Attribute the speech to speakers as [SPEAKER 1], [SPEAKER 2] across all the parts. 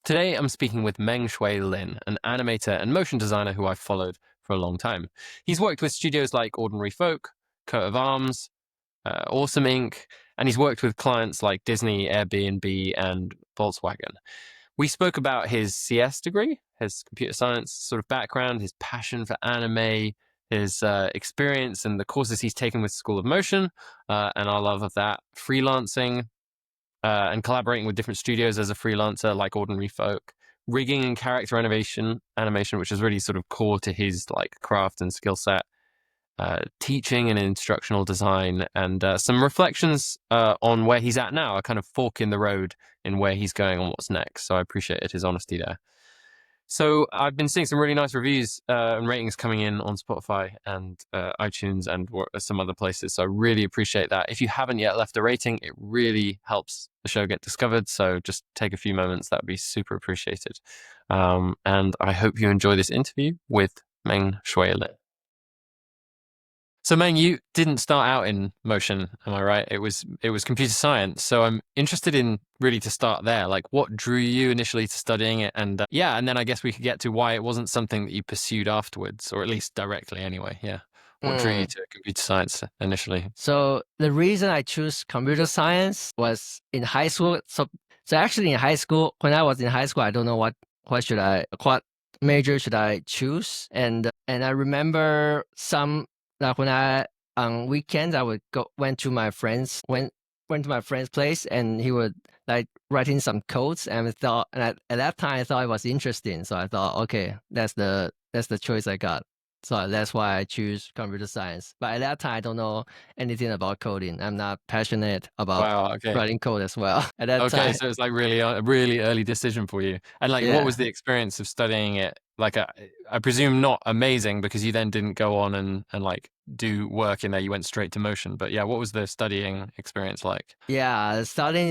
[SPEAKER 1] Today, I'm speaking with Meng-Hsueh Lin, an animator and motion designer who I've followed for a long time. He's worked with studios like Ordinary Folk, Coat of Arms, Awesome Inc., and he's worked with clients like Disney, Airbnb, and Volkswagen. We spoke about his CS degree, his computer science sort of background, his passion for anime, his experience and the courses he's taken with School of Motion, and our love of that, freelancing, and collaborating with different studios as a freelancer like Ordinary Folk, rigging and character animation, which is really sort of core to his like craft and skill set, teaching and instructional design, and some reflections on where he's at now, a kind of fork in the road in where he's going and what's next. So I appreciated his honesty there. So I've been seeing some really nice reviews and ratings coming in on Spotify and iTunes and some other places. So I really appreciate that. If you haven't yet left a rating, it really helps the show get discovered. So just take a few moments. That would be super appreciated. And I hope you enjoy this interview with Meng-Hsueh Lin. So Meng, you didn't start out in motion, am I right? It was computer science. So I'm interested in really to start there. Like, what drew you initially to studying it, and and then I guess we could get to why it wasn't something that you pursued afterwards, or at least directly anyway. Yeah, what drew you to computer science initially?
[SPEAKER 2] So the reason I choose computer science was in high school. So actually in high school, when I was in high school, I don't know what major should I choose, and I remember like when I on weekends I would went to my friend's place, and he would like writing some codes, and at that time I thought it was interesting, so I thought, okay, that's the choice I got. So that's why I choose computer science. But at that time, I don't know anything about coding. I'm not passionate about writing code as well at that time.
[SPEAKER 1] So it's like a really early decision for you. And like, what was the experience of studying it? Like, I presume not amazing, because you then didn't go on and like do work in there. You went straight to motion. But yeah, what was the studying experience like?
[SPEAKER 2] Yeah, studying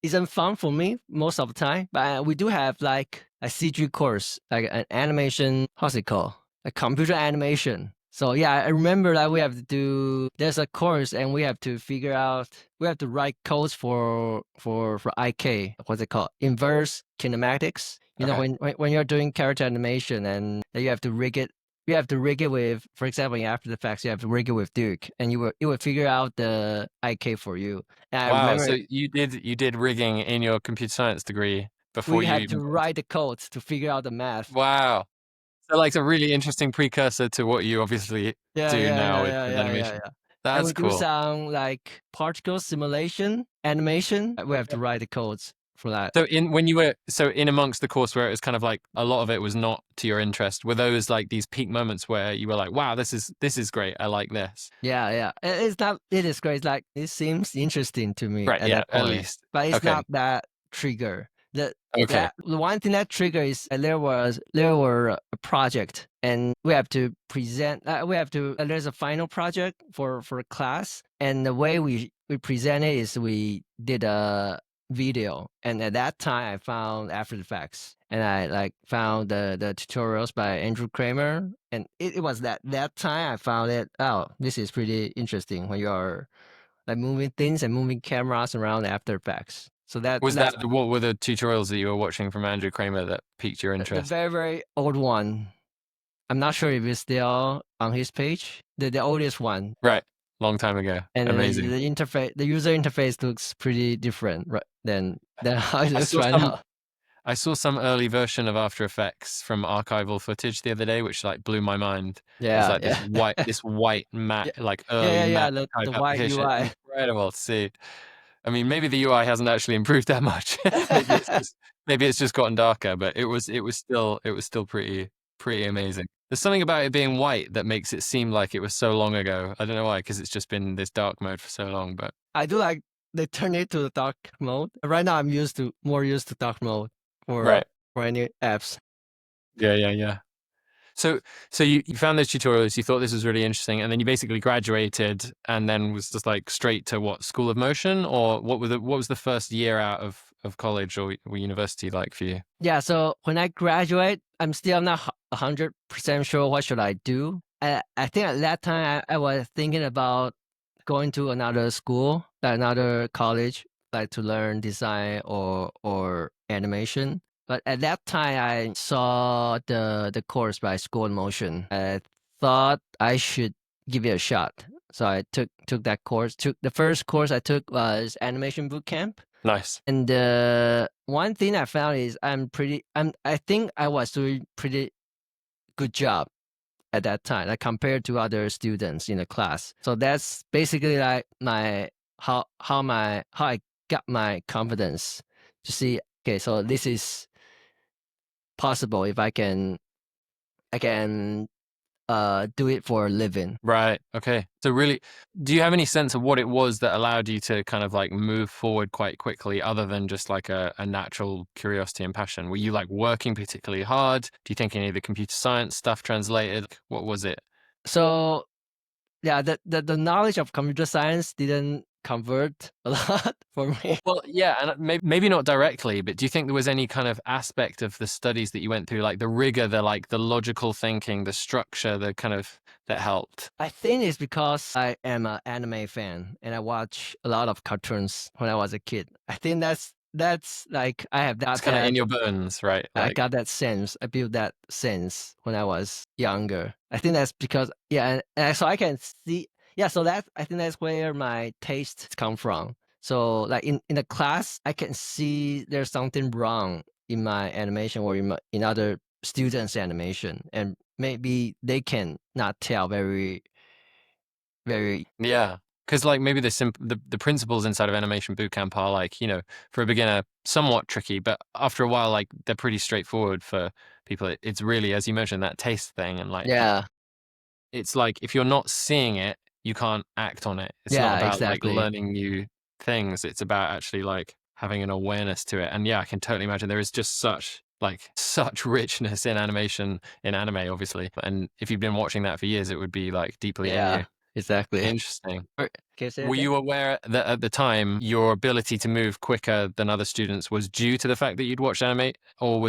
[SPEAKER 2] isn't fun for me most of the time. But we do have like a CG course, like an animation. How's it called? A computer animation. So yeah, I remember that there's a course, and we have to write codes for IK. What's it called? Inverse kinematics. You know, when you're doing character animation, and you have to rig it. You have to rig it with, for example, in After Effects, you have to rig it with Duke, and it will figure out the IK for you. And
[SPEAKER 1] wow, so you did rigging in your computer science degree before
[SPEAKER 2] we had to write the codes to figure out the math.
[SPEAKER 1] Wow. So like, it's a really interesting precursor to what you obviously do now with animation. That's
[SPEAKER 2] and we
[SPEAKER 1] cool.
[SPEAKER 2] do some like particle simulation animation. We have to write the codes for that.
[SPEAKER 1] So in amongst the course where it was kind of like a lot of it was not to your interest, were those like these peak moments where you were like, wow, this is great, I like this?
[SPEAKER 2] Yeah. It is great. Like, it seems interesting to me
[SPEAKER 1] Right,
[SPEAKER 2] at that point.
[SPEAKER 1] at least.
[SPEAKER 2] But it's not that trigger. The one thing that trigger is there were a project, and we have to present. There's a final project for a class, and the way we present it is we did a video, and at that time I found After Effects, and I like found the tutorials by Andrew Kramer, and it was that time I found it. Oh, this is pretty interesting when you are like moving things and moving cameras around After Effects. So
[SPEAKER 1] what were the tutorials that you were watching from Andrew Kramer that piqued your interest?
[SPEAKER 2] The very, very old one. I'm not sure if it's still on his page. The oldest one.
[SPEAKER 1] Right. Long time ago. And amazing.
[SPEAKER 2] The user interface looks pretty different than how it looks right now.
[SPEAKER 1] I saw some early version of After Effects from archival footage the other day, which like blew my mind.
[SPEAKER 2] Yeah,
[SPEAKER 1] it's like this white matte, like early matte type
[SPEAKER 2] the white UI.
[SPEAKER 1] Incredible to see. I mean, maybe the UI hasn't actually improved that much. maybe it's just gotten darker, but it was still pretty amazing. There's something about it being white that makes it seem like it was so long ago. I don't know why, because it's just been this dark mode for so long. But
[SPEAKER 2] I do like they turn it to the dark mode. Right now, I'm more used to dark mode for any apps.
[SPEAKER 1] Yeah. So you found those tutorials, you thought this was really interesting, and then you basically graduated, and then was just like straight to what, School of Motion, or what was the first year out of college or university like for you?
[SPEAKER 2] Yeah, so when I graduate, I'm still not 100% sure what should I do. I think at that time I was thinking about going to another school, another college, like to learn design or animation. But at that time, I saw the course by School in Motion. I thought I should give it a shot. So I took that course. The first course I took was Animation Bootcamp.
[SPEAKER 1] Nice.
[SPEAKER 2] And one thing I found is I think I was doing pretty good job at that time, like compared to other students in the class. So that's basically like how I got my confidence to see, okay, so this is possible if I can do it for a living.
[SPEAKER 1] Right. Okay. So really, do you have any sense of what it was that allowed you to kind of like move forward quite quickly, other than just like a natural curiosity and passion? Were you like working particularly hard? Do you think any of the computer science stuff translated? What was it?
[SPEAKER 2] So yeah, the knowledge of computer science didn't convert a lot for me.
[SPEAKER 1] Well, yeah, and maybe not directly, but do you think there was any kind of aspect of the studies that you went through, like the rigor, the logical thinking, the structure, the kind of that helped?
[SPEAKER 2] I think it's because I am an anime fan and I watch a lot of cartoons when I was a kid. I think that's like I have
[SPEAKER 1] It's
[SPEAKER 2] that
[SPEAKER 1] kind of in your bones, right?
[SPEAKER 2] I
[SPEAKER 1] Like,
[SPEAKER 2] got that sense. I built that sense when I was younger. I think that's because so I can see so that I think that's where my tastes come from. So like in the class, I can see there's something wrong in my animation or in other students' animation, and maybe they can not tell very
[SPEAKER 1] yeah, because like maybe the principles inside of animation bootcamp are like, for a beginner somewhat tricky, but after a while, like they're pretty straightforward for people. It's really, as you mentioned, that taste thing, and like
[SPEAKER 2] yeah
[SPEAKER 1] it's like if you're not seeing it, you can't act on it. It's not
[SPEAKER 2] yeah
[SPEAKER 1] about like
[SPEAKER 2] exactly
[SPEAKER 1] learning new things. It's about actually like having an awareness to it. And yeah, I can totally imagine there is just such richness in animation, in anime, obviously. And if you've been watching that for years, it would be like deeply in you.
[SPEAKER 2] exactly.
[SPEAKER 1] Interesting.
[SPEAKER 2] Can you say that
[SPEAKER 1] Were
[SPEAKER 2] again?
[SPEAKER 1] you aware that at the time your ability to move quicker than other students was due to the fact that you'd watched anime, or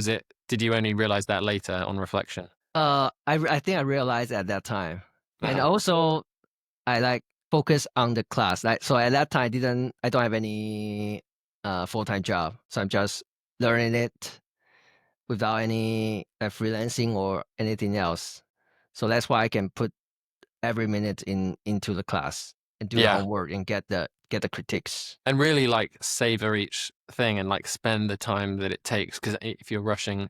[SPEAKER 1] did you only realize that later on reflection?
[SPEAKER 2] I think I realized at that time, and
[SPEAKER 1] Uh-huh.
[SPEAKER 2] also I like focus on the class. Like so at that time, I don't have any full time job, so I'm just learning it without any freelancing or anything else. So that's why I can put every minute into the class and do the
[SPEAKER 1] Yeah.
[SPEAKER 2] homework and get the critiques.
[SPEAKER 1] And really like savor each thing and like spend the time that it takes, because if you're rushing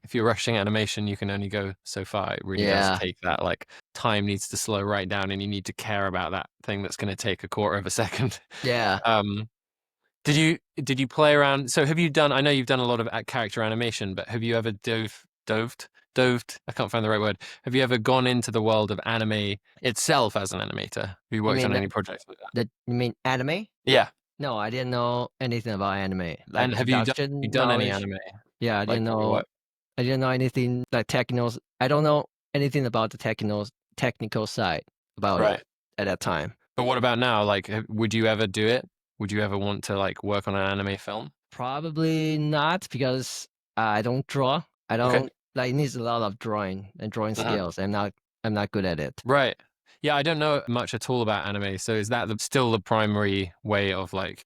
[SPEAKER 1] animation, you can only go so far. It really does
[SPEAKER 2] Yeah,
[SPEAKER 1] take that, like, time needs to slow right down, and you need to care about that thing that's going to take a quarter of a second.
[SPEAKER 2] yeah.
[SPEAKER 1] um did you play around? So have you done, I know you've done a lot of character animation, but have you ever doved, I can't find the right word, have you ever gone into the world of anime itself as an animator? Have you
[SPEAKER 2] You
[SPEAKER 1] worked
[SPEAKER 2] mean
[SPEAKER 1] on any projects like that?
[SPEAKER 2] you mean anime?
[SPEAKER 1] Yeah.
[SPEAKER 2] No, I didn't know anything about anime, like
[SPEAKER 1] And have you
[SPEAKER 2] production
[SPEAKER 1] done any
[SPEAKER 2] knowledge.
[SPEAKER 1] anime,
[SPEAKER 2] Yeah,
[SPEAKER 1] like, in your work?
[SPEAKER 2] I didn't know anything like technicals. I don't know anything about the technical side about it
[SPEAKER 1] Right.
[SPEAKER 2] at that time.
[SPEAKER 1] But what about now? Like, would you ever do it? Would you ever want to like work on an anime film?
[SPEAKER 2] Probably not because I don't draw. I
[SPEAKER 1] Okay.
[SPEAKER 2] don't like it needs a lot of drawing
[SPEAKER 1] Uh-huh.
[SPEAKER 2] skills. I'm not good at it.
[SPEAKER 1] Right. Yeah, I don't know much at all about anime. So is that still the primary way of like?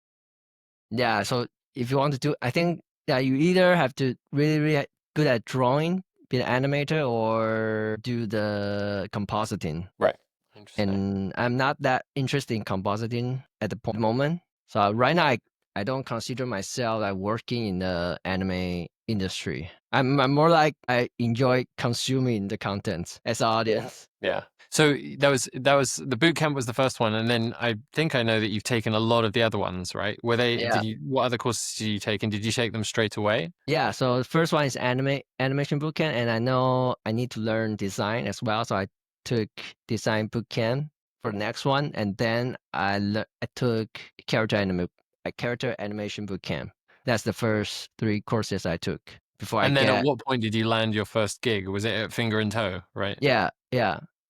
[SPEAKER 2] Yeah, so if you want to do, I think you either have to really good at drawing, be an animator, or do the compositing.
[SPEAKER 1] Right. Interesting.
[SPEAKER 2] And I'm not that interested in compositing at the moment. So right now, I don't consider myself like working in the anime industry. I'm more like I enjoy consuming the content as an audience.
[SPEAKER 1] Yeah. So that was the boot camp was the first one, and then I think I know that you've taken a lot of the other ones, right?
[SPEAKER 2] Yeah,
[SPEAKER 1] What other courses did you take, and did you take them straight away?
[SPEAKER 2] yeah. So the first one is animation bootcamp, and I know I need to learn design as well. So I took design bootcamp for the next one, and then I took character animation bootcamp. That's the first three courses I took before I
[SPEAKER 1] And then at
[SPEAKER 2] get
[SPEAKER 1] what point did you land your first gig? Was it at Finger and Toe, right?
[SPEAKER 2] yeah.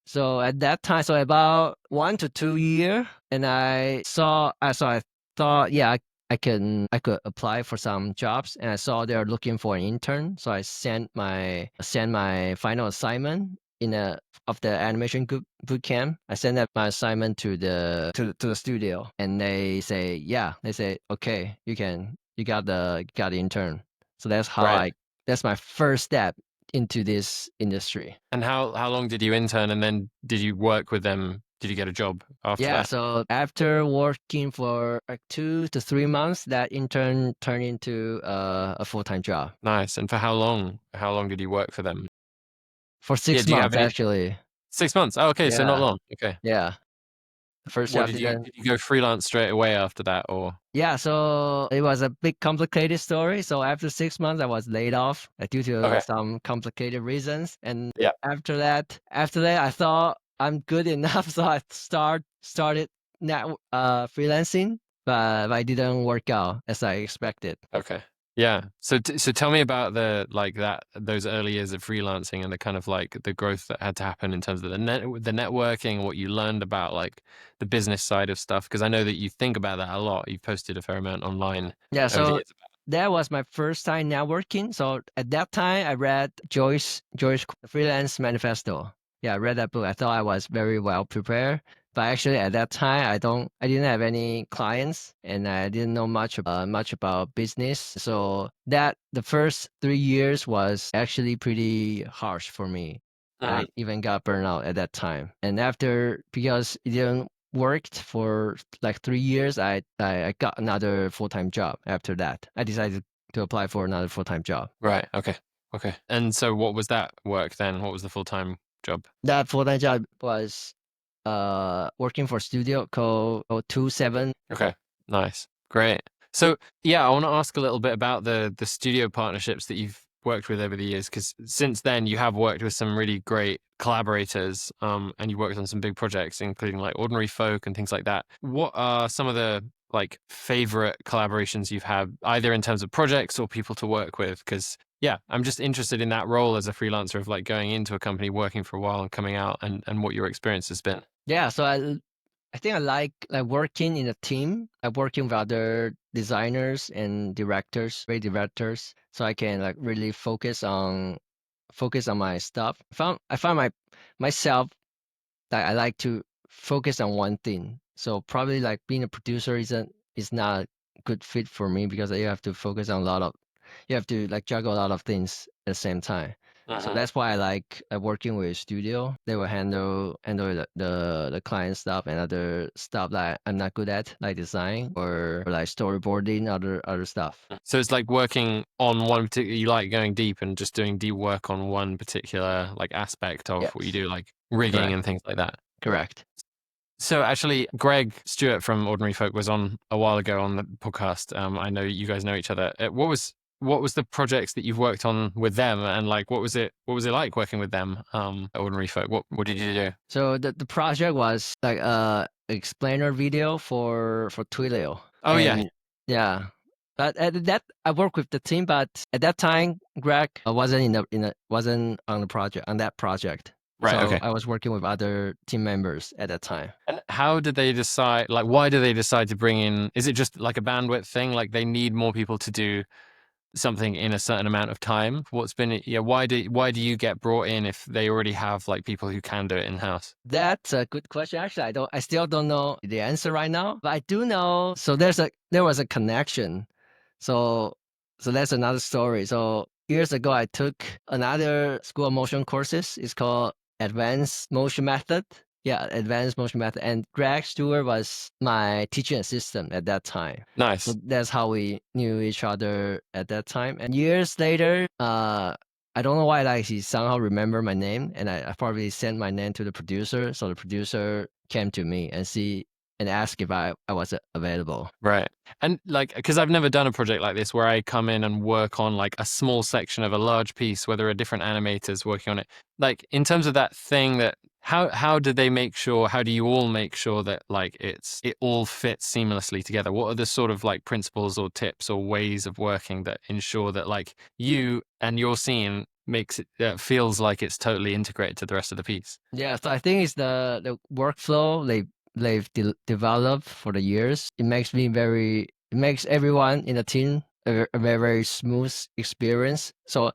[SPEAKER 2] So at that time, so about 1 to 2 year, and I thought, I could apply for some jobs, and I saw they're looking for an intern. So I sent my final assignment in a of the animation boot camp. I sent that my assignment to the studio, and they say okay, you got the intern. So that's how
[SPEAKER 1] Right.
[SPEAKER 2] that's my first step into this industry.
[SPEAKER 1] And how long did you intern, and then did you work with them? Did you get a job after
[SPEAKER 2] Yeah,
[SPEAKER 1] that?
[SPEAKER 2] so after working for like 2 to 3 months, that intern turned into a full-time job
[SPEAKER 1] Nice. And for how long? How long did you work for them?
[SPEAKER 2] for
[SPEAKER 1] Yeah.
[SPEAKER 2] six
[SPEAKER 1] Do you have
[SPEAKER 2] months
[SPEAKER 1] any?
[SPEAKER 2] actually.
[SPEAKER 1] 6 months. Oh, okay. So not
[SPEAKER 2] Yeah,
[SPEAKER 1] long. Okay.
[SPEAKER 2] yeah. The first
[SPEAKER 1] What
[SPEAKER 2] job
[SPEAKER 1] did you
[SPEAKER 2] didn't.
[SPEAKER 1] did you go freelance straight away after that, or?
[SPEAKER 2] Yeah, so it was a big complicated story. So after 6 months, I was laid off due to
[SPEAKER 1] Okay.
[SPEAKER 2] some complicated reasons. And
[SPEAKER 1] Yeah.
[SPEAKER 2] after that, I thought I'm good enough, so I started freelancing, but it didn't work out as I expected.
[SPEAKER 1] Okay. Yeah. So so tell me about those early years of freelancing and the kind of like the growth that had to happen in terms of the networking, what you learned about like the business side of stuff, because I know that you think about that a lot. You've posted a fair amount online
[SPEAKER 2] Yeah,
[SPEAKER 1] over the
[SPEAKER 2] so
[SPEAKER 1] years.
[SPEAKER 2] that was my first time networking. So at that time, I read Joyce Freelance Manifesto. Yeah, I read that book. I thought I was very well prepared, but actually at that time, I didn't have any clients, and I didn't know much about business. So that the first 3 years was actually pretty harsh for me.
[SPEAKER 1] Mhm.
[SPEAKER 2] I even got burnout at that time, and after because it didn't worked for like 3 years. I got another full-time job after that. I decided to apply for another full-time job.
[SPEAKER 1] Right. Okay. Okay. And so what was that work then? What was the full-time job?
[SPEAKER 2] That full-time job was working for a studio called 27.
[SPEAKER 1] Okay. Nice. Great. So yeah, I want to ask a little bit about the studio partnerships that you've worked with over the years, because since then you have worked with some really great collaborators, and you worked on some big projects, including like Ordinary Folk and things like that. What are some of the like favorite collaborations you've had, either in terms of projects or people to work with? Because yeah, I'm just interested in that role as a freelancer of like going into a company, working for a while and coming out, and what your experience has been.
[SPEAKER 2] Yeah, so I think I like working in a team. Like working with other designers and great directors, so I can like really focus on my stuff. I found myself that I like to focus on one thing. So probably like being a producer is not a good fit for me because you have to focus on you have to like juggle a lot of things at the same time. So
[SPEAKER 1] Mhm.
[SPEAKER 2] that's why I like working with a studio. They will handle the client stuff and other stuff that I'm not good at, like design or like storyboarding, other stuff.
[SPEAKER 1] So it's like working on one particular, you like going deep and just doing deep work on one particular like aspect of what you
[SPEAKER 2] Yes,
[SPEAKER 1] do, like rigging
[SPEAKER 2] correct,
[SPEAKER 1] and things like that.
[SPEAKER 2] correct.
[SPEAKER 1] So actually, Greg Stewart from Ordinary Folk was on a while ago on the podcast. I know you guys know each other. What was the projects that you've worked on with them, and like what was it like working with them at Ordinary Folk? What did you do?
[SPEAKER 2] So the project was like explainer video for Twilio.
[SPEAKER 1] Oh yeah,
[SPEAKER 2] And yeah. But at that I worked with the team, but at that time Greg wasn't on that project.
[SPEAKER 1] right,
[SPEAKER 2] So
[SPEAKER 1] okay.
[SPEAKER 2] I was working with other team members at that time.
[SPEAKER 1] And how did they decide? Like, why do they decide to bring in? Is it just like a bandwidth thing? Like they need more people to do something in a certain amount of time? Why do you get brought in if they already have like people who can do it in house?
[SPEAKER 2] That's a good question. Actually, I still don't know the answer right now, but I do know. So there was a connection. So that's another story. So years ago, I took another school of motion courses. It's called Advanced Motion Method. Yeah, Advanced Motion Method. And Greg Stewart was my teaching assistant at that time. So
[SPEAKER 1] Nice.
[SPEAKER 2] that's how we knew each other at that time. And years later, I don't know why like he somehow remember my name, and I probably sent my name to the producer. So the producer came to me and asked if I was available.
[SPEAKER 1] Right. And like, because I've never done a project like this where I come in and work on like a small section of a large piece where there are different animators working on it. Like in terms of that thing that how do they make sure, how do you all make sure that like it all fits seamlessly together? What are the sort of like principles or tips or ways of working that ensure that like you and your scene makes it feels like it's totally integrated to the rest of the piece?
[SPEAKER 2] Yeah, so I think it's the workflow developed for the years. It makes everyone in the team a very smooth experience. So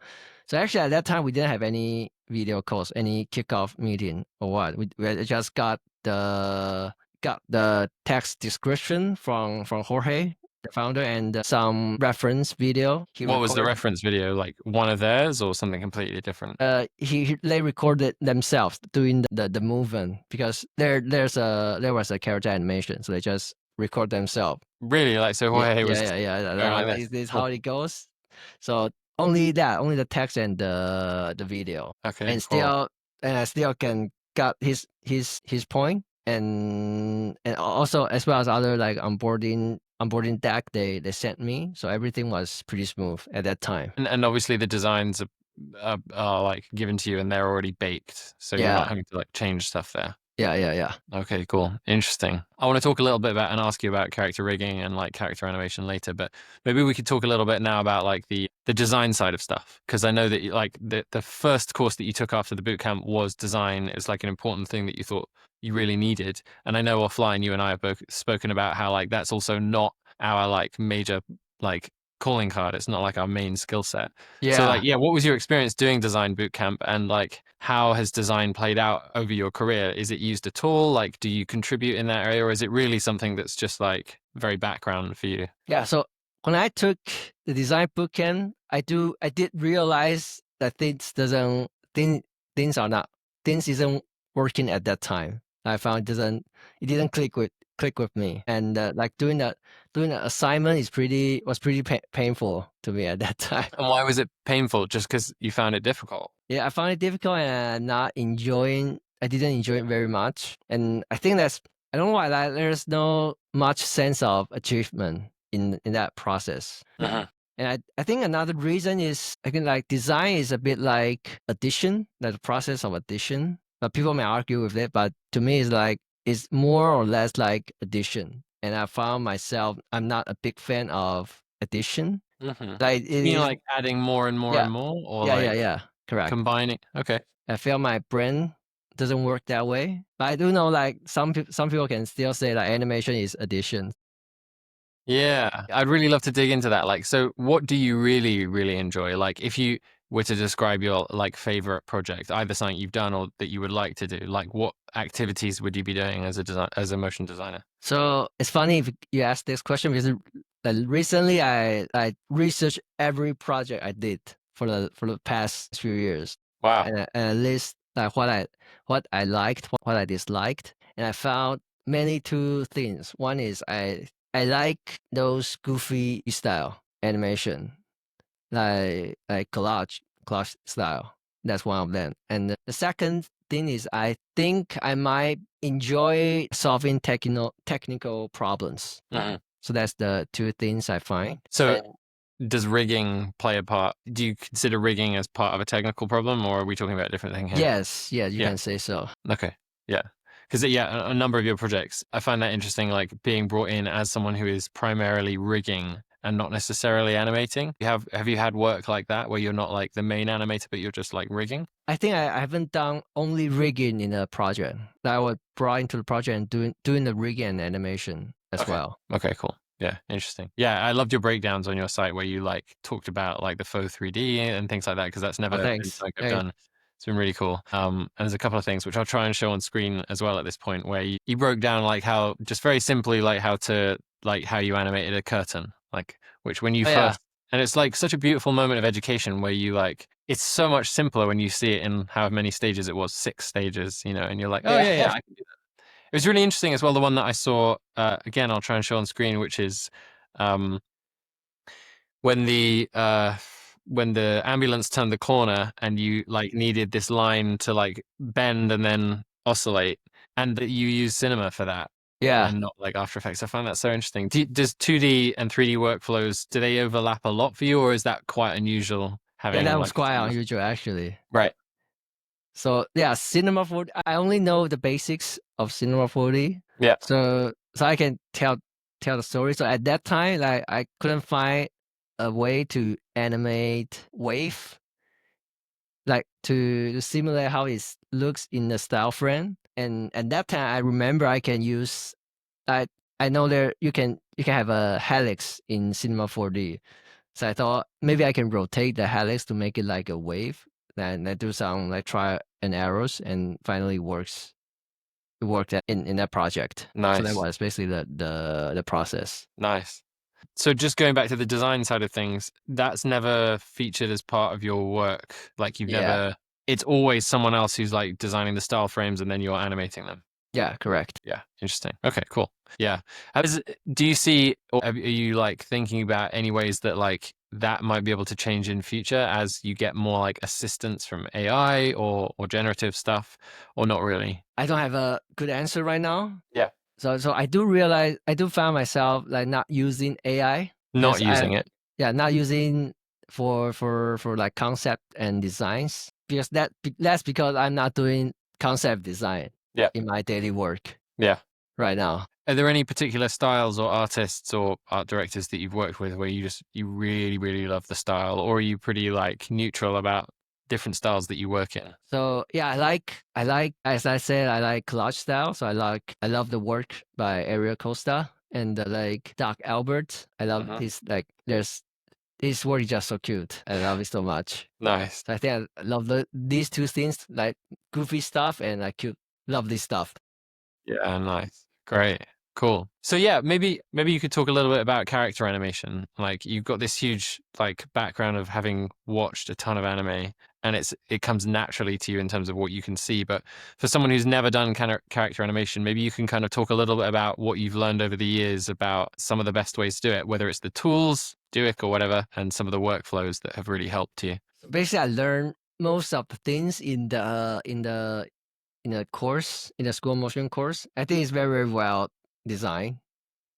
[SPEAKER 2] actually at that time we didn't have any video calls, any kickoff meeting or what. We just got the text description from Jorge, the founder, and some reference video.
[SPEAKER 1] What was the reference video? Like one of theirs or something completely different?
[SPEAKER 2] They recorded themselves doing the movement, because there was a character animation, so they just record themselves.
[SPEAKER 1] Really? Like, so Jorge was going like
[SPEAKER 2] This is how it goes. So only the text and the video,
[SPEAKER 1] Okay,
[SPEAKER 2] and
[SPEAKER 1] cool.
[SPEAKER 2] I still can got his point, and also as well as other like onboarding deck they sent me. So everything was pretty smooth at that time.
[SPEAKER 1] And obviously the designs are like given to you and they're already baked, so you're not having to like change stuff there.
[SPEAKER 2] Yeah.
[SPEAKER 1] Okay, cool. Interesting. I want to talk a little bit about and ask you about character rigging and like character animation later, but maybe we could talk a little bit now about like the design side of stuff. Because I know that like the first course that you took after the bootcamp was design. It was like an important thing that you thought you really needed. And I know offline you and I have both spoken about how like that's also not our like major like calling card. It's not like our main skill set. So like, yeah, what was your experience doing design bootcamp, and like how has design played out over your career? Is it used at all? Like, do you contribute in that area, or is it really something that's just like very background for you?
[SPEAKER 2] Yeah. So when I took the design bootcamp, I did realize that things isn't working at that time. I found it didn't click with me, and like doing that assignment was pretty painful to me at that time.
[SPEAKER 1] And why was it painful? Just because you found it difficult?
[SPEAKER 2] Yeah, I found it difficult, and I didn't enjoy it very much, and I think I don't know why, like, there's no much sense of achievement in that process.
[SPEAKER 1] Uh-huh.
[SPEAKER 2] And I think another reason is, I think, like, design is a bit like addition, like the process of addition. But people may argue with it, but to me, it's more or less like addition. And I found myself, I'm not a big fan of addition.
[SPEAKER 1] Mm-hmm.
[SPEAKER 2] Like,
[SPEAKER 1] You mean like adding more and more and more, or like
[SPEAKER 2] correct.
[SPEAKER 1] combining? Okay.
[SPEAKER 2] I feel my brain doesn't work that way. But I do know, like, some people can still say that animation is addition.
[SPEAKER 1] Yeah, I'd really love to dig into that. Like, so what do you really, really enjoy? Like, if you were to describe your like favorite project, either something you've done or that you would like to do, like what activities would you be doing as a motion designer?
[SPEAKER 2] So it's funny if you ask this question, because recently I researched every project I did for the past few years.
[SPEAKER 1] Wow.
[SPEAKER 2] And I list like what I liked, what I disliked, and I found many two things. One is I like those goofy style animation, like collage style. That's one of them. And the second thing is, I think I might enjoy solving technical problems.
[SPEAKER 1] Mm-hmm.
[SPEAKER 2] So that's the two things I find.
[SPEAKER 1] So does rigging play a part? Do you consider rigging as part of a technical problem, or are we talking about a different thing here?
[SPEAKER 2] Yes, you can say so.
[SPEAKER 1] Okay. Yeah. Because a number of your projects, I find that interesting, like being brought in as someone who is primarily rigging and not necessarily animating. Have you had work like that where you're not like the main animator, but you're just like rigging?
[SPEAKER 2] I think I haven't done only rigging in a project. I was brought into the project and doing the rigging and animation as well.
[SPEAKER 1] Okay, cool. Yeah, interesting. Yeah, I loved your breakdowns on your site where you like talked about like the faux 3D and things like that, because that's never been something I've done. It's been really cool. And there's a couple of things which I'll try and show on screen as well at this point, where you broke down like how, just very simply, like how you animated a curtain, like which when you first, and it's like such a beautiful moment of education where you like, it's so much simpler when you see it in how many stages it was, 6 stages, and you're like, oh yeah, I can do that. It was really interesting as well. The one that I saw, again, I'll try and show on screen, which is when the ambulance turned the corner and you like needed this line to like bend and then oscillate, and that you use cinema for that. Yeah. And not like After Effects. I find that so interesting. Does 2D and 3D workflows, do they overlap a lot for you, or is that quite unusual?
[SPEAKER 2] Yeah, that was quite unusual, actually.
[SPEAKER 1] Right.
[SPEAKER 2] So yeah, Cinema 4D, I only know the basics of Cinema 4D.
[SPEAKER 1] Yeah.
[SPEAKER 2] So I can tell the story. So at that time, like, I couldn't find a way to animate wave, like to simulate how it looks in the style frame. And at that time, I remember I can use, I know there you can have a helix in Cinema 4D. So I thought maybe I can rotate the helix to make it like a wave. And I do some like trial and errors, and finally it worked in that project.
[SPEAKER 1] Nice.
[SPEAKER 2] So that was basically the process.
[SPEAKER 1] Nice. So just going back to the design side of things, that's never featured as part of your work. Like you've
[SPEAKER 2] Yeah.
[SPEAKER 1] never, it's always someone else who's like designing the style frames and then you're animating them.
[SPEAKER 2] Yeah, correct.
[SPEAKER 1] Yeah, interesting. Okay, cool. Yeah. Do you see, or are you like thinking about any ways that like that might be able to change in future as you get more like assistance from AI or generative stuff, or not really?
[SPEAKER 2] I don't have a good answer right now.
[SPEAKER 1] Yeah.
[SPEAKER 2] So I do realize I do find myself like not using AI
[SPEAKER 1] Not
[SPEAKER 2] because
[SPEAKER 1] using it.
[SPEAKER 2] not using for like concept and designs because that's because I'm not doing concept design
[SPEAKER 1] Yeah.
[SPEAKER 2] in my daily work
[SPEAKER 1] Yeah.
[SPEAKER 2] right now.
[SPEAKER 1] Are there any particular styles or artists or art directors that you've worked with where you really, really love the style, or are you pretty like neutral about different styles that you work in?
[SPEAKER 2] So yeah, I like as I said, I like collage style. So I love the work by Ariel Costa and like Doc Albert. I love
[SPEAKER 1] Mhm.
[SPEAKER 2] this like there's this work is just so cute. I love it so much.
[SPEAKER 1] Nice.
[SPEAKER 2] So I think I love these two things, like goofy stuff and like cute, lovely stuff.
[SPEAKER 1] Yeah, nice. Great. Cool. So yeah, maybe you could talk a little bit about character animation. Like you've got this huge like background of having watched a ton of anime and it comes naturally to you in terms of what you can see, but for someone who's never done character animation, maybe you can kind of talk a little bit about what you've learned over the years about some of the best ways to do it, whether it's the tools, do it or whatever, and some of the workflows that have really helped you.
[SPEAKER 2] So basically, I learned most of the things in the course in the school motion course. I think it's very very well designed,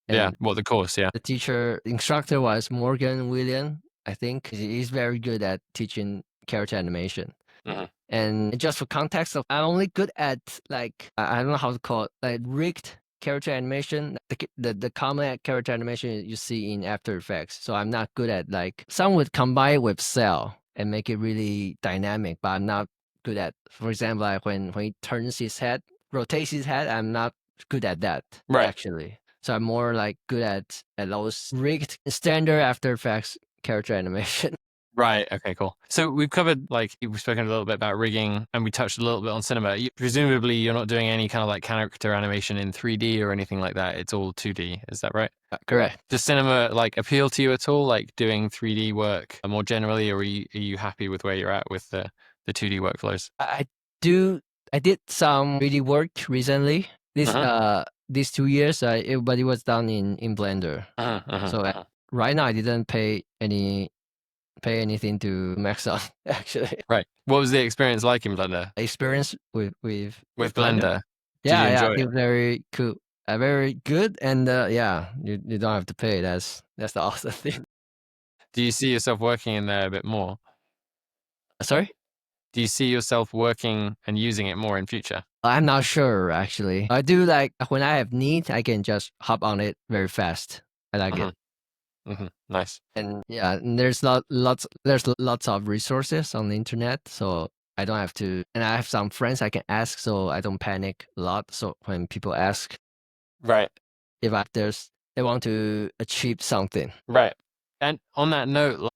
[SPEAKER 1] Yeah,
[SPEAKER 2] and
[SPEAKER 1] what the course, yeah.
[SPEAKER 2] the instructor was Morgan William. I think he's very good at teaching character animation.
[SPEAKER 1] Mhm.
[SPEAKER 2] And just for context, of I'm only good at like I don't know how to call it, like rigged character animation, the common character animation you see in After Effects. So I'm not good at like some would combine with Cell and make it really dynamic, but I'm not good at. For example, like when he turns his head, rotates his head, I'm not good at that
[SPEAKER 1] Right.
[SPEAKER 2] actually. So I'm more like good at those rigged standard After Effects character animation.
[SPEAKER 1] Right. Okay, cool. So we've covered, like, we've spoken a little bit about rigging and we touched a little bit on cinema. Presumably, you're not doing any kind of like character animation in 3D or anything like that. It's all 2D. Is that right?
[SPEAKER 2] Correct.
[SPEAKER 1] Does cinema like appeal to you at all, like doing 3D work more generally, or are you happy with where you're at with the 2D workflows?
[SPEAKER 2] I do. I did some 3D work recently.
[SPEAKER 1] Uh-huh.
[SPEAKER 2] These 2 years, but it was done in Blender.
[SPEAKER 1] Uh-huh. Uh-huh.
[SPEAKER 2] So
[SPEAKER 1] Uh-huh.
[SPEAKER 2] right now, I didn't pay anything to Maxon actually.
[SPEAKER 1] Right. What was the experience like in Blender?
[SPEAKER 2] Experience
[SPEAKER 1] With
[SPEAKER 2] Blender.
[SPEAKER 1] Blender? Did you
[SPEAKER 2] Yeah,
[SPEAKER 1] enjoy it?
[SPEAKER 2] it's very cool, very good, and yeah, you don't have to pay. That's the awesome thing.
[SPEAKER 1] Do you see yourself working in there a bit more?
[SPEAKER 2] Sorry,
[SPEAKER 1] Do you see yourself working and using it more in future?
[SPEAKER 2] I'm not sure actually. I do like when I have need, I can just hop on it very fast. I like it.
[SPEAKER 1] Nice.
[SPEAKER 2] And yeah, and there's lots of resources on the internet, so I don't have to. And I have some friends I can ask, so I don't panic a lot. So when people ask
[SPEAKER 1] Right.
[SPEAKER 2] if they want to achieve something.
[SPEAKER 1] Right. And on that note,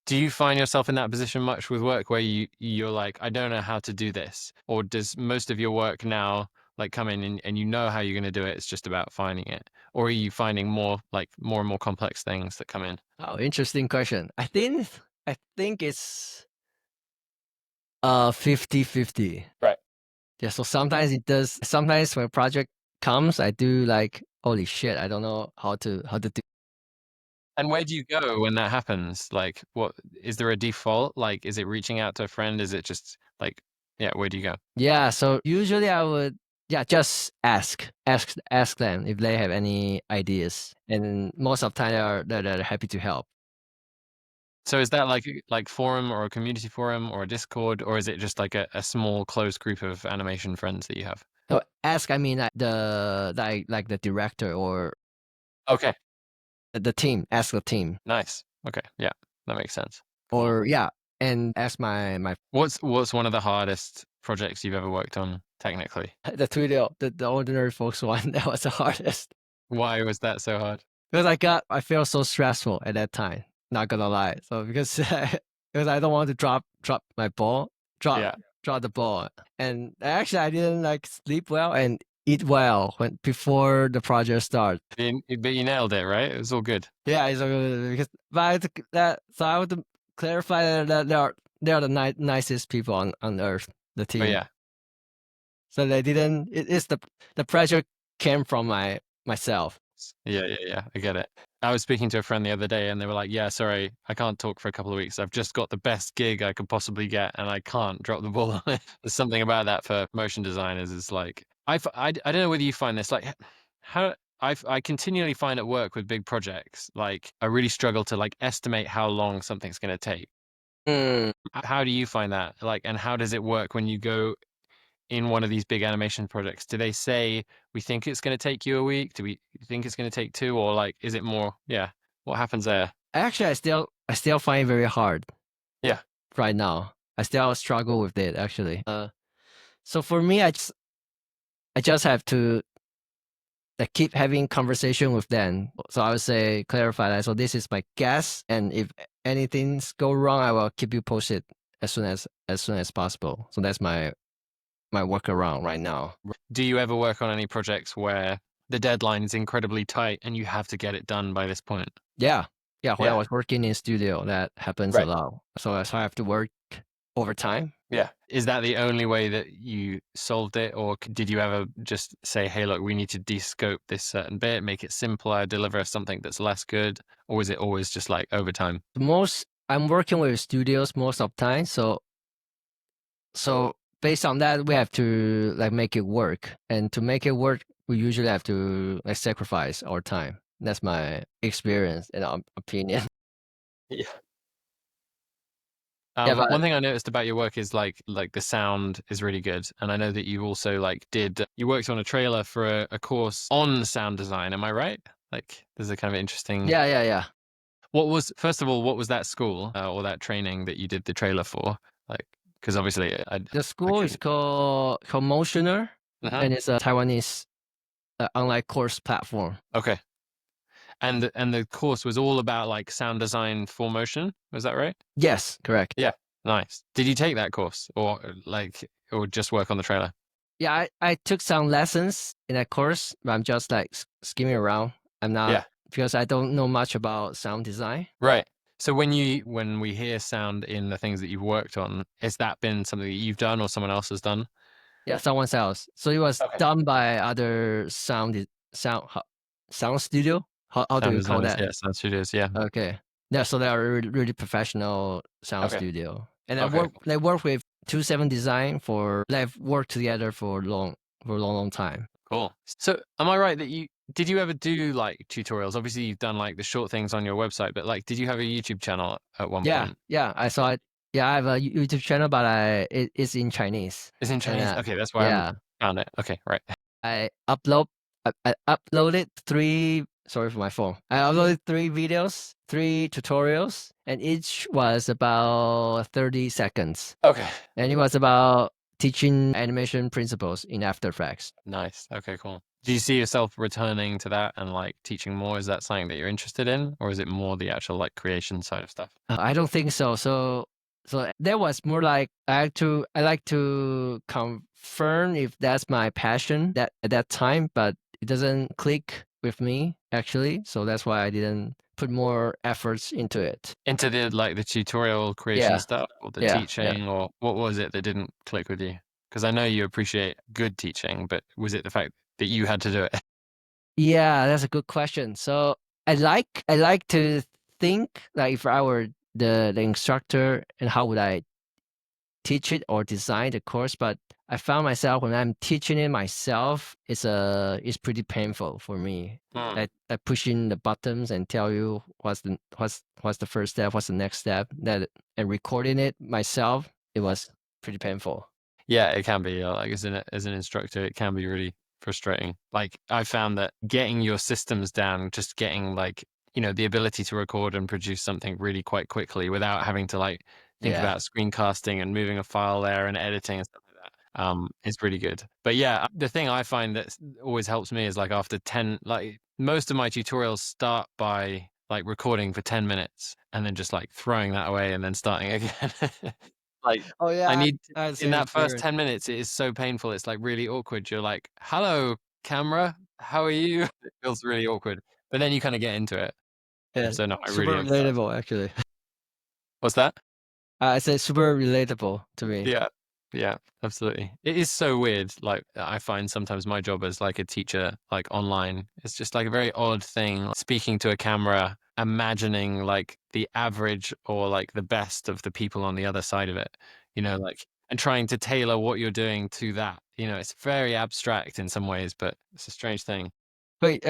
[SPEAKER 1] do you find yourself in that position much with work where you're like, I don't know how to do this? Or does most of your work now like come in and you know how you're going to do it? It's just about finding it. Or are you finding more and more complex things that come in?
[SPEAKER 2] Oh, interesting question. I think it's 50-50.
[SPEAKER 1] Right.
[SPEAKER 2] Yeah, so sometimes it does. Sometimes when a project comes, I do like, holy shit, I don't know how to do.
[SPEAKER 1] And where do you go when that happens? Like, what is there a default? Like, is it reaching out to a friend? Is it just like, yeah, where do you go?
[SPEAKER 2] Yeah, so usually I would just ask them if they have any ideas, and most of the time they're happy to help.
[SPEAKER 1] So is that like forum or a community forum or a Discord, or is it just like a small closed group of animation friends that you have?
[SPEAKER 2] So ask, I mean, like the director or
[SPEAKER 1] Okay,
[SPEAKER 2] the team. Ask the team,
[SPEAKER 1] nice. Okay, yeah, that makes sense. Cool.
[SPEAKER 2] or yeah, and ask my
[SPEAKER 1] What's one of the hardest projects you've ever worked on technically?
[SPEAKER 2] the Twitter the ordinary folks one. That was the hardest
[SPEAKER 1] Why was that so hard?
[SPEAKER 2] because I felt so stressful at that time. Not gonna lie. So because because I don't want to drop my ball,
[SPEAKER 1] Yeah.
[SPEAKER 2] drop the ball, and actually I didn't like sleep well, and eat well when before the project starts.
[SPEAKER 1] But you nailed it, right? It was all good.
[SPEAKER 2] Yeah, it's because but that so I would clarify that they are the nicest people on earth, the
[SPEAKER 1] But
[SPEAKER 2] team.
[SPEAKER 1] yeah,
[SPEAKER 2] So they didn't. It's the pressure came from myself.
[SPEAKER 1] yeah. I get it. I was speaking to a friend the other day, and they were like, "Yeah, sorry, I can't talk for a couple of weeks. I've just got the best gig I could possibly get, and I can't drop the ball on it." There's something about that for motion designers. Is like I don't know whether you find this like how. I continually find at work with big projects, like I really struggle to like estimate how long something's going to take.
[SPEAKER 2] Mm.
[SPEAKER 1] How do you find that? Like, and how does it work when you go in one of these big animation projects? Do they say, we think it's going to take you a week? Do we think it's going to take two? Or like, is it more, yeah, what happens there?
[SPEAKER 2] Actually, I still find it very hard
[SPEAKER 1] Yeah.
[SPEAKER 2] right now. I still struggle with it actually. So for me, I just have to like keep having conversation with them. So I would say clarify that. So this is my guess, and if anything's go wrong, I will keep you posted as soon as possible. So that's my workaround right now.
[SPEAKER 1] Do you ever work on any projects where the deadline is incredibly tight and you have to get it done by this point?
[SPEAKER 2] Yeah, yeah. When I
[SPEAKER 1] Yeah.
[SPEAKER 2] was working in studio, that happens a
[SPEAKER 1] Right.
[SPEAKER 2] lot. So I have to work overtime.
[SPEAKER 1] Yeah. Is that the only way that you solved it? Or did you ever just say, hey, look, we need to de-scope this certain bit, make it simpler, deliver something that's less good? Or is it always just like overtime?
[SPEAKER 2] Most I'm working with studios most of the time, so based on that, we have to like make it work, and to make it work, we usually have to like sacrifice our time. That's my experience and opinion.
[SPEAKER 1] Yeah.
[SPEAKER 2] Yeah, but
[SPEAKER 1] One thing I noticed about your work is like the sound is really good, and I know that you also like you worked on a trailer for a course on sound design. Am I right? Like, there's a kind of interesting.
[SPEAKER 2] yeah.
[SPEAKER 1] What was first of all, what was that school or that training that you did the trailer for? Like, because obviously
[SPEAKER 2] The
[SPEAKER 1] I
[SPEAKER 2] school is
[SPEAKER 1] couldn't.
[SPEAKER 2] called Mengh-Hsueh,
[SPEAKER 1] Uh-huh.
[SPEAKER 2] and it's a Taiwanese online course platform.
[SPEAKER 1] Okay, and the course was all about like sound design for motion. Was that right?
[SPEAKER 2] Yes, correct.
[SPEAKER 1] Yeah, nice. Did you take that course or or just work on the trailer?
[SPEAKER 2] Yeah, I took some lessons in that course, but I'm just like skimming around. I'm not
[SPEAKER 1] Yeah.
[SPEAKER 2] because I don't know much about sound design.
[SPEAKER 1] Right. So when we hear sound in the things that you've worked on, has that been something that you've done or someone else has done?
[SPEAKER 2] Yeah, someone else. So it was
[SPEAKER 1] Okay.
[SPEAKER 2] done by other sound studio. How do
[SPEAKER 1] Sound
[SPEAKER 2] you call
[SPEAKER 1] designers,
[SPEAKER 2] that?
[SPEAKER 1] yeah, sound studios, yeah.
[SPEAKER 2] Okay. Yeah, so they are really, really professional sound
[SPEAKER 1] Okay.
[SPEAKER 2] studio, and I
[SPEAKER 1] Okay.
[SPEAKER 2] work. They work with 27 Design for. They've worked together for a long time.
[SPEAKER 1] Cool. So am I right that did you ever do like tutorials? Obviously you've done like the short things on your website, but like did you have a YouTube channel at one
[SPEAKER 2] Yeah,
[SPEAKER 1] point?
[SPEAKER 2] yeah. I saw it. Yeah, I have a YouTube channel, but it's in Chinese,
[SPEAKER 1] It's in
[SPEAKER 2] and
[SPEAKER 1] Chinese. Okay, that's why I haven't
[SPEAKER 2] yeah,
[SPEAKER 1] found it. Okay, right.
[SPEAKER 2] I upload I uploaded three. Sorry for my phone. I uploaded three videos, three tutorials, and each was about 30 seconds.
[SPEAKER 1] Okay.
[SPEAKER 2] And it was about teaching animation principles in After Effects.
[SPEAKER 1] Nice. Okay, cool. Do you see yourself returning to that and like teaching more? Is that something that you're interested in, or is it more the actual like creation side of stuff?
[SPEAKER 2] I don't think so. So that was more like I like to confirm if that's my passion that at that time, but it doesn't click with me actually. So that's why I didn't put more efforts into it.
[SPEAKER 1] Into the like the tutorial creation
[SPEAKER 2] Yeah,
[SPEAKER 1] stuff or the
[SPEAKER 2] yeah.
[SPEAKER 1] teaching, or what was it that didn't click with you? Because I know you appreciate good teaching, but was it the fact that you had to do it?
[SPEAKER 2] Yeah, that's a good question. So I like to think like if I were the instructor and how would I teach it or design the course, but I found myself when I'm teaching it myself, it's pretty painful for me.
[SPEAKER 1] Hmm.
[SPEAKER 2] I pushing the buttons and tell you what's the first step, what's the next step, that and recording it myself, it was pretty painful.
[SPEAKER 1] Yeah, it can be like as an instructor, it can be really frustrating. Like I found that getting your systems down, just getting like the ability to record and produce something really quite quickly without having to like think
[SPEAKER 2] Yeah.
[SPEAKER 1] about screencasting and moving a file there and editing and stuff like that, is pretty good. But yeah, the thing I find that always helps me is like after 10, like most of my tutorials start by like recording for 10 minutes and then just like throwing that away and then starting again. Like,
[SPEAKER 2] Oh yeah,
[SPEAKER 1] I need
[SPEAKER 2] I had the
[SPEAKER 1] in
[SPEAKER 2] same
[SPEAKER 1] that first
[SPEAKER 2] experience.
[SPEAKER 1] 10 minutes, it is so painful. It's like really awkward. You're like, "Hello, camera. How are you?" It feels really awkward. But then you kind of get into it.
[SPEAKER 2] Yeah,
[SPEAKER 1] So no, I really
[SPEAKER 2] super
[SPEAKER 1] empathize.
[SPEAKER 2] relatable actually.
[SPEAKER 1] What's that?
[SPEAKER 2] I said super relatable to me.
[SPEAKER 1] Yeah. Yeah, absolutely. It is so weird. Like I find sometimes my job as like a teacher, like online, it's just like a very odd thing. Speaking to a camera, imagining like the average or like the best of the people on the other side of it, like and trying to tailor what you're doing to that. It's very abstract in some ways, but it's a strange thing.
[SPEAKER 2] Wait,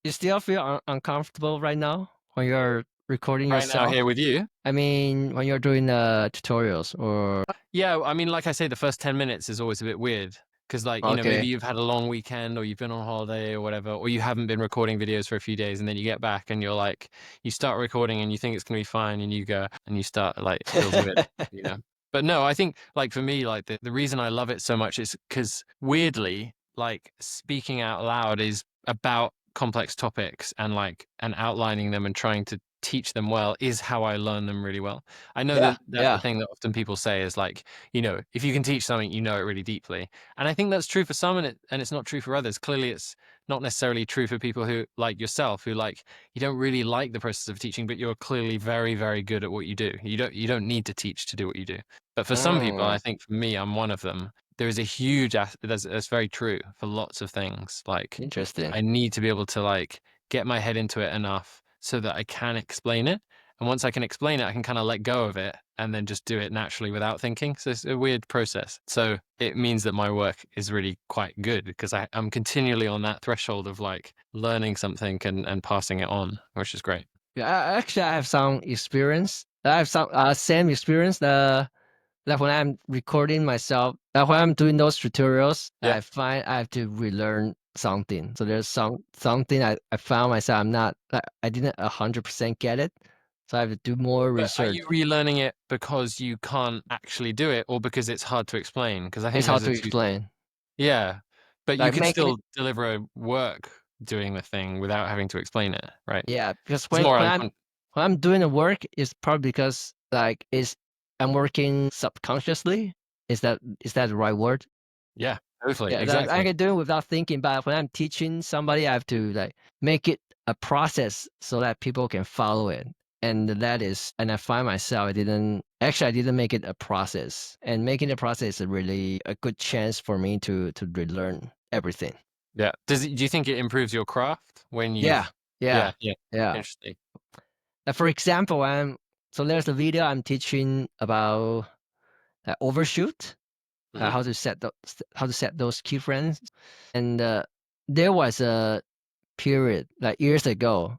[SPEAKER 2] you still feel uncomfortable right now when you're recording
[SPEAKER 1] Right now
[SPEAKER 2] yourself?
[SPEAKER 1] here with you.
[SPEAKER 2] I mean, when you're doing tutorials or
[SPEAKER 1] Yeah, I mean, like I say, the first 10 minutes is always a bit weird because, like, maybe
[SPEAKER 2] okay.
[SPEAKER 1] you've had a long weekend or you've been on holiday or whatever, or you haven't been recording videos for a few days and then you get back and you're like, you start recording and you think it's going to be fine and you go and you start, like, it feels weird, you know? But no, I think, like, for me, like, the reason I love it so much is because weirdly, like, speaking out loud is about complex topics and outlining them and trying to teach them well is how I learn them really well. I know
[SPEAKER 2] Yeah,
[SPEAKER 1] that that's the
[SPEAKER 2] yeah.
[SPEAKER 1] thing that often people say is like, if you can teach something, you know it really deeply. And I think that's true for some and it's not true for others. Clearly it's not necessarily true for people who like yourself, who like you don't really like the process of teaching, but you're clearly very, very good at what you do. You don't need to teach to do what you do. But for some people, I
[SPEAKER 2] Mm,
[SPEAKER 1] think for me, I'm one of them. There is a that's very true for lots of things. Like
[SPEAKER 2] interesting.
[SPEAKER 1] I need to be able to like get my head into it enough so that I can explain it. And once I can explain it, I can kind of let go of it and then just do it naturally without thinking. So it's a weird process. So it means that my work is really quite good because I'm continually on that threshold of like learning something and passing it on, which is great.
[SPEAKER 2] Yeah, actually, I have some experience. I have some same experience. Like when I'm recording myself, when I'm doing those tutorials,
[SPEAKER 1] Yeah.
[SPEAKER 2] I find I have to relearn something. So there's something I found myself I'm not like, I didn't 100% get it. So I have to do more
[SPEAKER 1] But are
[SPEAKER 2] research.
[SPEAKER 1] you relearning it because you can't actually do it or because it's hard to explain? Because I think
[SPEAKER 2] It's
[SPEAKER 1] those
[SPEAKER 2] hard
[SPEAKER 1] are
[SPEAKER 2] to
[SPEAKER 1] two.
[SPEAKER 2] explain.
[SPEAKER 1] Yeah. But you
[SPEAKER 2] Like
[SPEAKER 1] could
[SPEAKER 2] making it,
[SPEAKER 1] still deliver a work doing the thing without having to explain it, right?
[SPEAKER 2] yeah. Because
[SPEAKER 1] It's
[SPEAKER 2] when
[SPEAKER 1] more
[SPEAKER 2] when I'm
[SPEAKER 1] uncon
[SPEAKER 2] when I'm doing the work, it's probably because like is I'm working subconsciously. Is that the right word?
[SPEAKER 1] Yeah, totally,
[SPEAKER 2] Yeah, that I
[SPEAKER 1] exactly.
[SPEAKER 2] can do it without thinking, but when I'm teaching somebody, I have to like make it a process so that people can follow it. And I find myself I didn't make it a process. And making a process is really a good chance for me to relearn everything.
[SPEAKER 1] Yeah. Do you think it improves your craft when
[SPEAKER 2] Yeah,
[SPEAKER 1] you've
[SPEAKER 2] yeah,
[SPEAKER 1] Yeah, yeah.
[SPEAKER 2] yeah.
[SPEAKER 1] Interesting.
[SPEAKER 2] For example, so there's a video I'm teaching about overshoot,
[SPEAKER 1] Mhm.
[SPEAKER 2] how to set those keyframes, and there was a period like years ago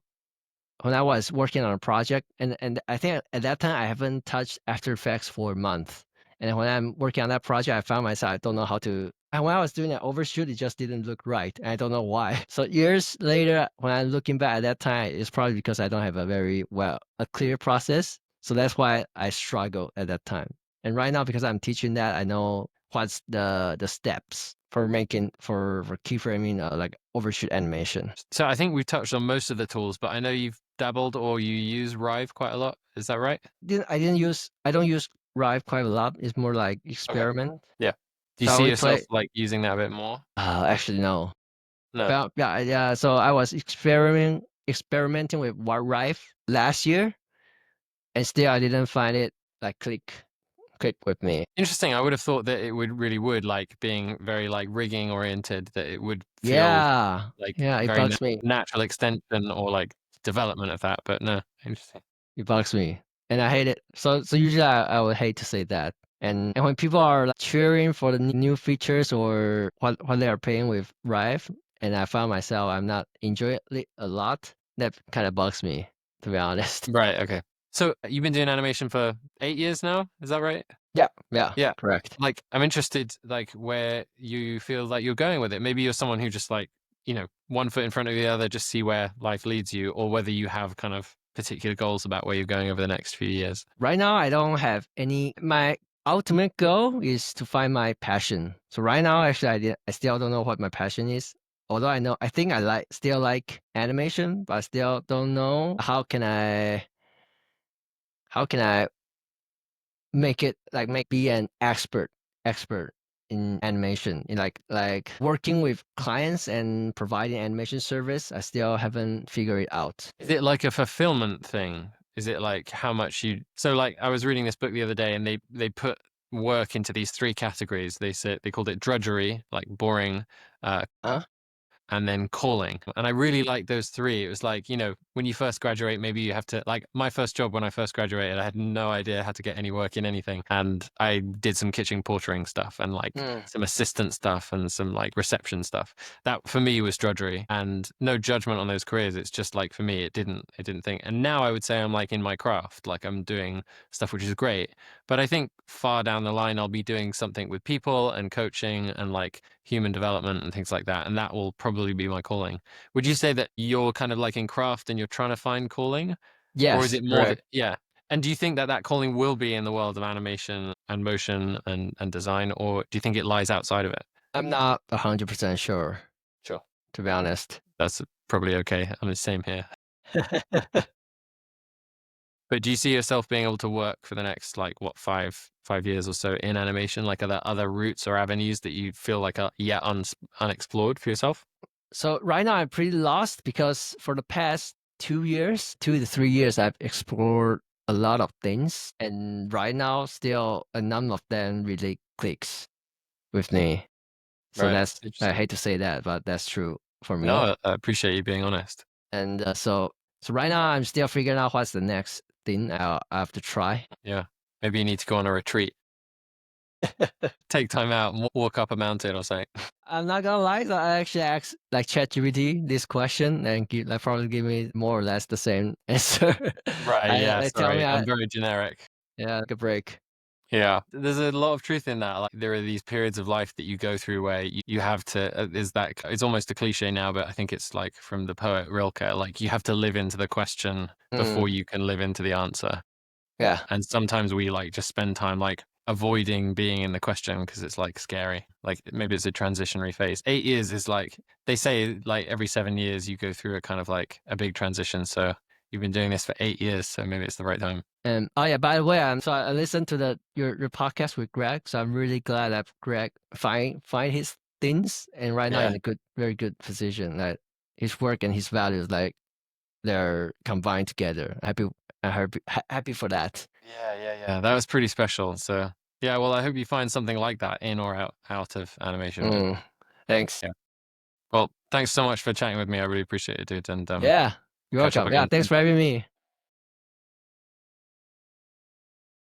[SPEAKER 2] when I was working on a project, and I think at that time I haven't touched After Effects for a month. And when I'm working on that project, I found myself I don't know how to. And when I was doing an overshoot, it just didn't look right. And I don't know why. So years later, when I'm looking back at that time, it's probably because I don't have a clear process. So that's why I struggled at that time. And right now, because I'm teaching that, I know what's the steps for making for keyframing like overshoot animation.
[SPEAKER 1] So I think we've touched on most of the tools, but I know you've dabbled or you use Rive quite a lot. Is that right?
[SPEAKER 2] I don't use Rive quite a lot. It's more like
[SPEAKER 1] Okay.
[SPEAKER 2] experiment.
[SPEAKER 1] Yeah. Do you
[SPEAKER 2] So
[SPEAKER 1] see
[SPEAKER 2] we
[SPEAKER 1] yourself
[SPEAKER 2] play.
[SPEAKER 1] like using that a bit more?
[SPEAKER 2] Actually no.
[SPEAKER 1] No.
[SPEAKER 2] But yeah, yeah. So I was experimenting with Rive last year, and still I didn't find it like click with me.
[SPEAKER 1] Interesting. I would have thought that it would like being very like rigging oriented, that it would feel
[SPEAKER 2] Yeah,
[SPEAKER 1] like
[SPEAKER 2] yeah. It
[SPEAKER 1] very
[SPEAKER 2] bugs me.
[SPEAKER 1] natural extension or like development of that, but no. Interesting.
[SPEAKER 2] It bugs me, and I hate it. So usually I would hate to say that. And when people are like, cheering for the new features or what they are paying with Rive, and I found myself I'm not enjoying it a lot, that kind of bugs me, to be honest.
[SPEAKER 1] Right. Okay. So you've been doing animation for 8 years now. Is that right?
[SPEAKER 2] Yeah, yeah,
[SPEAKER 1] Yeah.
[SPEAKER 2] correct.
[SPEAKER 1] Like, I'm interested, like, where you feel like you're going with it. Maybe you're someone who just like, one foot in front of the other, just see where life leads you, or whether you have kind of particular goals about where you're going over the next few years.
[SPEAKER 2] Right now, I don't have any. My ultimate goal is to find my passion. So right now, actually, I still don't know what my passion is. Although I think still like animation, but I still don't know how can I make it make be an expert in animation, in like working with clients and providing animation service. I still haven't figured it out.
[SPEAKER 1] Is it like a fulfillment thing? Is it like how much you? So like I was reading this book the other day, and they put work into these three categories. They said they called it drudgery, like boring,
[SPEAKER 2] Huh?
[SPEAKER 1] and then calling. And I really like those three. It was like, when you first graduate, maybe you have to, like my first job when I first graduated, I had no idea how to get any work in anything. And I did some kitchen portering stuff and like some assistant stuff and some like reception stuff. That for me was drudgery, and no judgment on those careers. It's just like for me, it didn't think. And now I would say I'm like in my craft, like I'm doing stuff which is great. But I think far down the line, I'll be doing something with people and coaching and like human development and things like that. And that will probably be my calling. Would you say that you're kind of like in craft and you're trying to find calling? Or is
[SPEAKER 2] Yes,
[SPEAKER 1] it more that,
[SPEAKER 2] correct.
[SPEAKER 1] yeah. And do you think that that calling will be in the world of animation and motion and design, or do you think it lies outside of it?
[SPEAKER 2] I'm not 100% sure,
[SPEAKER 1] Sure.
[SPEAKER 2] to be honest.
[SPEAKER 1] That's probably okay. I'm the same here. But do you see yourself being able to work for the next like what 5 years or so in animation? Like are there other routes or avenues that you feel like are yet unexplored for yourself?
[SPEAKER 2] So right now I'm pretty lost because for the past 2 years, 2 to 3 years, I've explored a lot of things, and right now still none of them really clicks with me. So
[SPEAKER 1] Right.
[SPEAKER 2] that's, I
[SPEAKER 1] Interesting.
[SPEAKER 2] hate to say that, but that's true for me.
[SPEAKER 1] No, I appreciate you being honest.
[SPEAKER 2] And so right now I'm still figuring out what's the next thing I have to try.
[SPEAKER 1] Yeah. Maybe you need to go on a retreat. Take time out and walk up a mountain or something.
[SPEAKER 2] I'm not gonna lie, so I actually asked like ChatGPT this question and probably give me more or less the same answer.
[SPEAKER 1] Right. Yeah.
[SPEAKER 2] They tell me
[SPEAKER 1] Sorry. I'm very generic.
[SPEAKER 2] take a break.
[SPEAKER 1] Yeah. There's a lot of truth in that. Like there are these periods of life that you go through where you have to, is that, it's almost a cliche now, but I think it's like from the poet Rilke, like you have to live into the question
[SPEAKER 2] Mm,
[SPEAKER 1] before you can live into the answer.
[SPEAKER 2] yeah.
[SPEAKER 1] And sometimes we like just spend time like avoiding being in the question because it's like scary. Like maybe it's a transitionary phase. 8 years is like they say like every 7 years you go through a kind of like a big transition. So you've been doing this for 8 years, so maybe it's the right time.
[SPEAKER 2] And oh yeah, by the way, so I listened to your podcast with Greg, so I'm really glad that Greg find his things, and right now
[SPEAKER 1] Yeah.
[SPEAKER 2] in a very good position. Like his work and his values, like they're combined together. Happy for that.
[SPEAKER 1] Yeah. That was pretty special. So yeah, well, I hope you find something like that in or out of animation. But
[SPEAKER 2] Mm, thanks.
[SPEAKER 1] yeah. Well, thanks so much for chatting with me. I really appreciate it, dude. And
[SPEAKER 2] Yeah, you're
[SPEAKER 1] catch up
[SPEAKER 2] welcome. Yeah,
[SPEAKER 1] again
[SPEAKER 2] thanks
[SPEAKER 1] soon.
[SPEAKER 2] for having me.